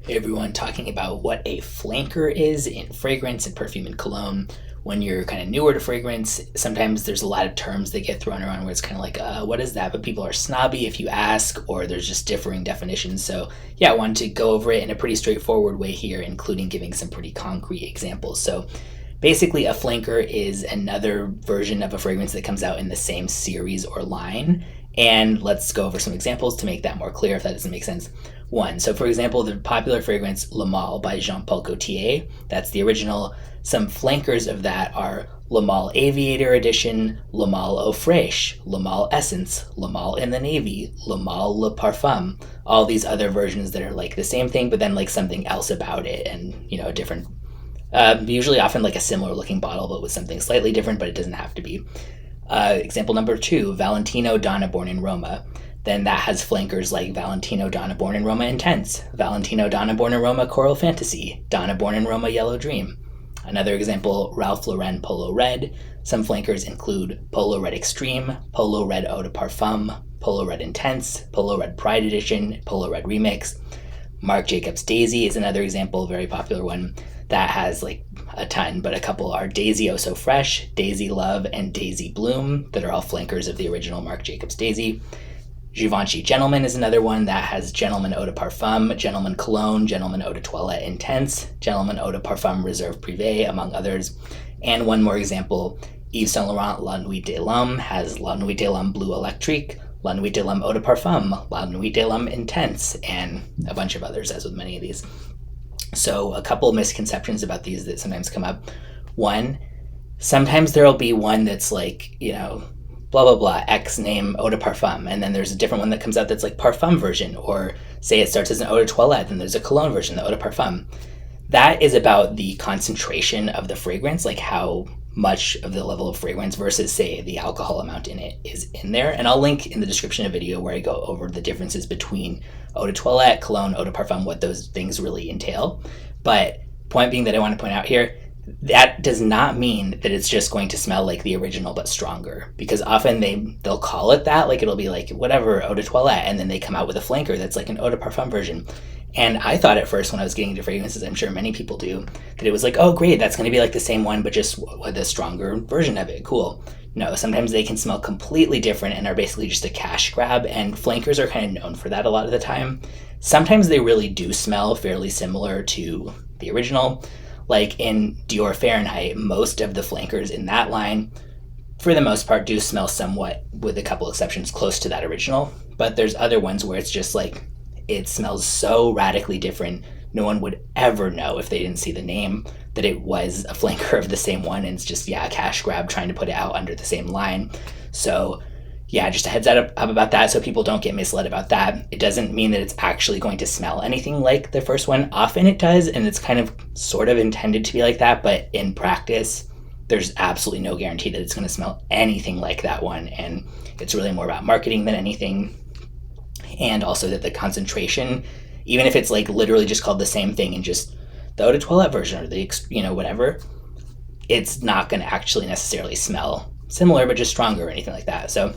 Hey everyone, talking about what a flanker is in fragrance and perfume and cologne. When you're kind of newer to fragrance, sometimes there's a lot of terms that get thrown around where it's kind of like, what is that? But people are snobby if you ask, or there's just differing definitions. So, yeah, I wanted to go over it in a pretty straightforward way here, including giving some pretty concrete examples. So, basically, a flanker is another version of a fragrance that comes out in the same series or line. And let's go over some examples to make that more clear if that doesn't make sense. One, so for example, the popular fragrance Le Male by Jean Paul Gaultier, that's the original. Some flankers of that are Le Male Aviator Edition, Le Male Eau Fraiche, Le Male Essence, Le Male in the Navy, Le Male Le Parfum, all these other versions that are like the same thing, but then like something else about it and, a different, usually often like a similar looking bottle, but with something slightly different, but it doesn't have to be. Example number two, Valentino Donna Born in Roma. Then that has flankers like Valentino Donna Born in Roma Intense, Valentino Donna Born in Roma Choral Fantasy, Donna Born in Roma Yellow Dream. Another example, Ralph Lauren Polo Red. Some flankers include Polo Red Extreme, Polo Red Eau de Parfum, Polo Red Intense, Polo Red Pride Edition, Polo Red Remix. Marc Jacobs Daisy is another example, very popular one. That has like a ton, but a couple are Daisy Oh So Fresh, Daisy Love, and Daisy Bloom that are all flankers of the original Marc Jacobs Daisy. Givenchy Gentleman is another one that has Gentleman Eau de Parfum, Gentleman Cologne, Gentleman Eau de Toilette Intense, Gentleman Eau de Parfum Reserve Privé, among others. And one more example, Yves Saint Laurent La Nuit de l'Homme has La Nuit de l'Homme Blue Electrique, La Nuit de l'Homme Eau de Parfum, La Nuit de l'Homme Intense, and a bunch of others, as with many of these. So a couple of misconceptions about these that sometimes come up. One, sometimes there'll be one that's like, blah, blah, blah, X name Eau de Parfum, and then there's a different one that comes out that's like Parfum version, or say it starts as an Eau de Toilette, then there's a Cologne version, the Eau de Parfum. That is about the concentration of the fragrance, like how much of the level of fragrance versus, say, the alcohol amount in it is in there. And I'll link in the description of the video where I go over the differences between Eau de Toilette, Cologne, Eau de Parfum, what those things really entail. But point being that I want to point out here, that does not mean that it's just going to smell like the original but stronger, because often they'll call it that, like it'll be like whatever Eau de Toilette, and then they come out with a flanker that's like an Eau de Parfum version. And I thought at first when I was getting into fragrances, I'm sure many people do, that it was like, oh great, that's going to be like the same one but just with a stronger version of it. Cool. No, sometimes they can smell completely different and are basically just a cash grab, and flankers are kind of known for that a lot of the time. Sometimes they really do smell fairly similar to the original. Like in Dior Fahrenheit, most of the flankers in that line, for the most part, do smell somewhat, with a couple exceptions, close to that original. But there's other ones where it's just like, it smells so radically different, no one would ever know if they didn't see the name that it was a flanker of the same one, and it's just, a cash grab trying to put it out under the same line. So just a heads up about that so people don't get misled about that. It doesn't mean that it's actually going to smell anything like the first one. Often it does, and it's kind of sort of intended to be like that, but in practice, there's absolutely no guarantee that it's going to smell anything like that one, and it's really more about marketing than anything. And also that the concentration, even if it's like literally just called the same thing in just the Eau de Toilette version or the, whatever, it's not going to actually necessarily smell similar, but just stronger or anything like that. So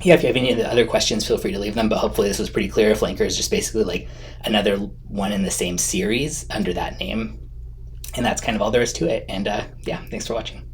if you have any other questions, feel free to leave them, but hopefully this was pretty clear. Flanker is just basically like another one in the same series under that name. And that's kind of all there is to it. And thanks for watching.